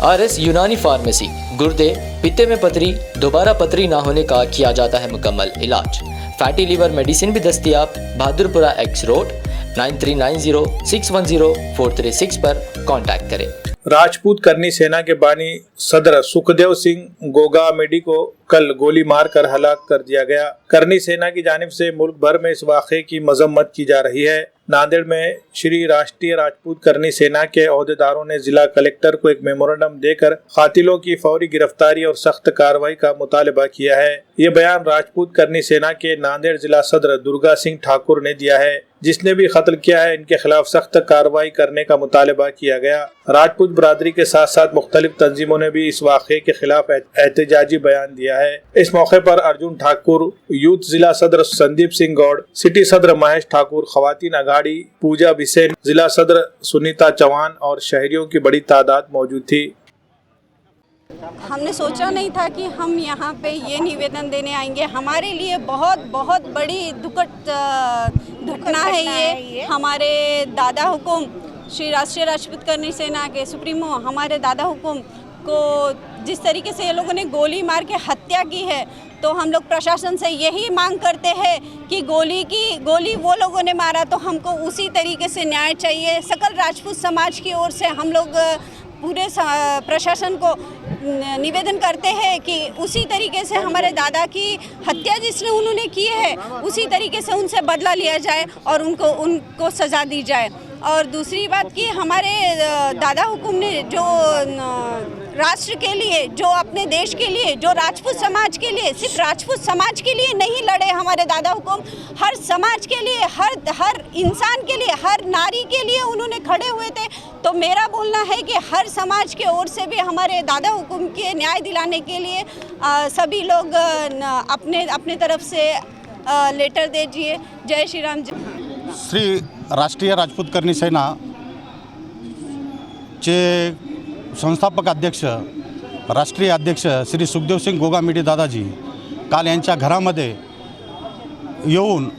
RS यूनानी pharmacy, गुर्दे, पित्ते में पथरी, दोबारा पथरी ना होने का किया जाता है मुकम्मल इलाज। फैटी लीवर मेडिसिन भी दस्तयाब। बहादुरपुरा X रोड 9390610436 पर कांटेक्ट करें। राजपूत करनी सेना के बानी सदर सुखदेव सिंह गोगामेडी को कल गोली मारकर हलाक कर दिया गया। करनी सेना की जानिब से मुल्क भर में इस वाक़े की मजम्मत की जा रही है। नांदेड़ में श्री राष्ट्रीय राजपूत करनी सेना के ओहदेदारों ने जिला कलेक्टर को एक मेमोरेंडम देकर कातिलों की फौरी गिरफ्तारी और सख्त कार्रवाई का मुतालबा किया है। ये बयान राजपूत करनी सेना के नांदेड़ जिला सदर दुर्गा सिंह ठाकुर ने दिया है। जिसने भी कत्ल किया है इनके खिलाफ सख्त कार्रवाई करने का मुतालबा किया गया। राजपूत बरादरी के साथ साथ मुख्तलिफ तंजीमों ने भी इस वाक़े के खिलाफ एहतजाजी बयान दिया है। इस मौके पर अर्जुन ठाकुर, यूथ जिला सदर संदीप सिंह गौड़, सिटी सदर महेश ठाकुर, खवातीन अघाड़ी पूजा बिसेन, जिला सदर सुनीता चौहान और शहरियों की बड़ी तादाद मौजूद थी। हमने सोचा नहीं था कि हम यहाँ पे ये निवेदन देने आएंगे। हमारे लिए बहुत बहुत बड़ी दुखद घटना है ये। हमारे दादा हुकुम श्री राष्ट्रीय राजपूत करनी सेना के सुप्रीमो हमारे दादा हुकुम को जिस तरीके से ये लोगों ने गोली मार के हत्या की है, तो हम लोग प्रशासन से यही मांग करते हैं कि गोली वो लोगों ने मारा तो हमको उसी तरीके से न्याय चाहिए। सकल राजपूत समाज की ओर से हम लोग पूरे प्रशासन को निवेदन करते हैं कि उसी तरीके से हमारे दादा की हत्या जिसने उन्होंने की है उसी तरीके से उनसे बदला लिया जाए और उनको सज़ा दी जाए। और दूसरी बात कि हमारे दादा हुकुम ने जो राष्ट्र के लिए, जो अपने देश के लिए, जो राजपूत समाज के लिए, सिर्फ राजपूत समाज के लिए नहीं लड़े हमारे दादा हुकुम, हर समाज के लिए, हर इंसान के लिए, हर नारी के लिए उन्होंने खड़े हुए थे। तो मेरा बोलना है कि हर समाज के ओर से भी हमारे दादा हुकुम के न्याय दिलाने के लिए सभी लोग अपने तरफ से लेटर दीजिए। जय श्री राम। श्री राष्ट्रीय राजपूत करनी सेना चे संस्थापक अध्यक्ष, राष्ट्रीय अध्यक्ष श्री सुखदेव सिंह गोगामेडी दादाजी काल यांच्या घरामध्ये येऊन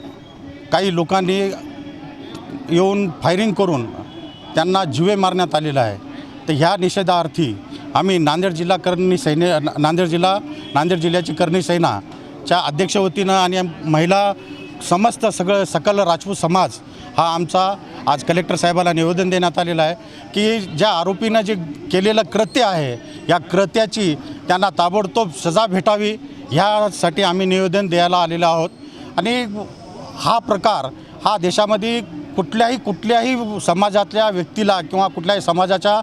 काही लोकांनी येऊन फायरिंग करून त्यांना जीवे मारण्यात आलेला आहे। तर ह्या निषेधार्थी आम्ही नांदेड जिल्ह्याची करणी सेनाच्या अध्यक्ष वतीनं आणि महिला समस्त सकल राजपूत समाज हा आमचा आज कलेक्टर साहेबाला निवेदन देण्यात आलेलं आहे की ज्या आरोपीनं जे केलेलं कृत्य आहे या कृत्याची त्यांना ताबडतोब सजा भेटावी ह्यासाठी आम्ही निवेदन द्यायला आलेलो आहोत। आणि हा प्रकार हा देशामध्ये कुठल्याही समाजातल्या व्यक्तीला किंवा कुठल्याही समाजाच्या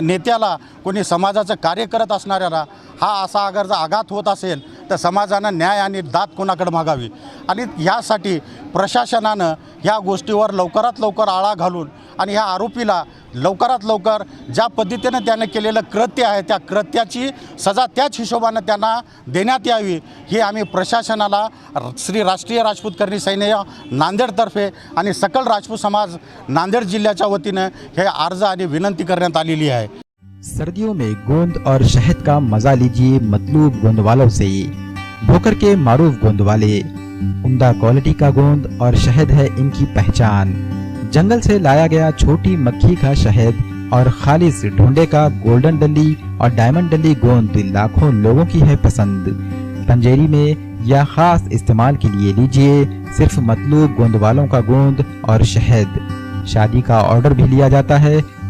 नेत्याला, कोणी समाजाचं कार्य करत असणाऱ्याला हा असा अगर जर आघात होत असेल तर समाजानं न्याय आणि दाद कोणाकडे मागावी। आणि यासाठी प्रशासनानं ह्या गोष्टीवर लवकरात लवकर आळा घालून आणि ह्या आरोपीला लवकरात लवकर ज्या पद्धतीनं त्याने केलेलं कृत्य आहे त्या कृत्याची सजा त्याच हिशोबानं त्यांना देण्यात यावी ही आम्ही प्रशासनाला श्री राष्ट्रीय राजपूत करणी सेना नांदेडतर्फे आणि सकल राजपूत समाज नांदेड जिल्ह्याच्या वतीनं हे अर्ज आणि विनंती करण्यात आलेली आहे। सर्दियों में गोंद और शहद का मजा लीजिए मतलूब गोंद वालों से। भोकर के मारूफ गोंद वाले, उम्दा क्वालिटी का गोंद और शहद है इनकी पहचान। जंगल से लाया गया छोटी मक्खी का शहद और खालिस ढूंढे का गोल्डन डली और डायमंड डली गोंद लाखों लोगों की है पसंद। पंजेरी में या खास इस्तेमाल के लिए लीजिए सिर्फ मतलूब गोंद वालों का गोंद और शहद। शादी का ऑर्डर भी लिया जाता है